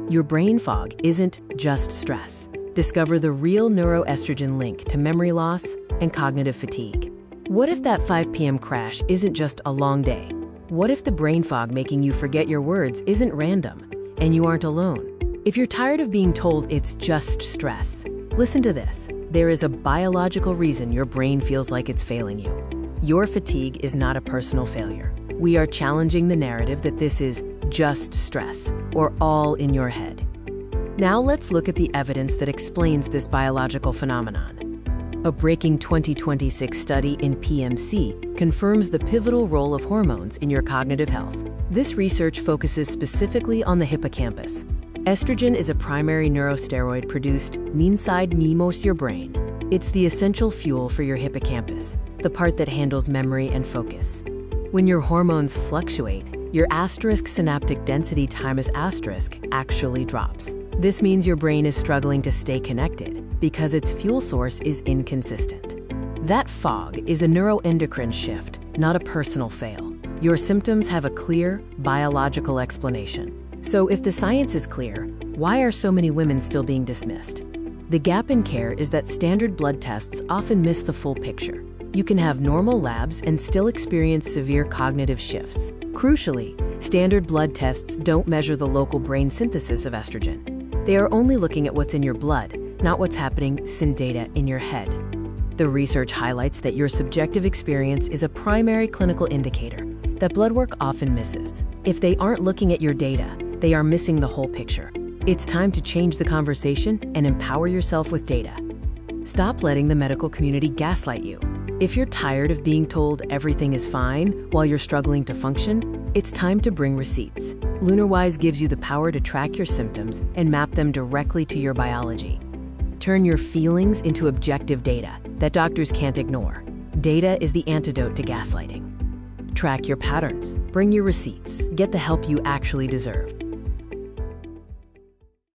Your brain fog isn't just stress. Discover the real neuroestrogen link to memory loss and cognitive fatigue. What if that 5 p.m. crash isn't just a long day? What if the brain fog making you forget your words isn't random and you aren't alone? If you're tired of being told it's just stress, listen to this. There is a biological reason your brain feels like it's failing you. Your fatigue is not a personal failure. We are challenging the narrative that this is just stress or all in your head. Now let's look at the evidence that explains this biological phenomenon. A breaking 2026 study in PMC confirms the pivotal role of hormones in your cognitive health. This research focuses specifically on the hippocampus. Estrogen is a primary neurosteroid produced inside your brain. It's the essential fuel for your hippocampus, the part that handles memory and focus. When your hormones fluctuate, your asterisk synaptic density times asterisk actually drops. This means your brain is struggling to stay connected because its fuel source is inconsistent. That fog is a neuroendocrine shift, not a personal fail. Your symptoms have a clear biological explanation. So if the science is clear, why are so many women still being dismissed? The gap in care is that standard blood tests often miss the full picture. You can have normal labs and still experience severe cognitive shifts. Crucially, standard blood tests don't measure the local brain synthesis of estrogen. They are only looking at what's in your blood, not what's happening in data in your head. The research highlights that your subjective experience is a primary clinical indicator that blood work often misses. If they aren't looking at your data, they are missing the whole picture. It's time to change the conversation and empower yourself with data. Stop letting the medical community gaslight you. If you're tired of being told everything is fine while you're struggling to function, it's time to bring receipts. LunarWise gives you the power to track your symptoms and map them directly to your biology. Turn your feelings into objective data that doctors can't ignore. Data is the antidote to gaslighting. Track your patterns, bring your receipts, get the help you actually deserve.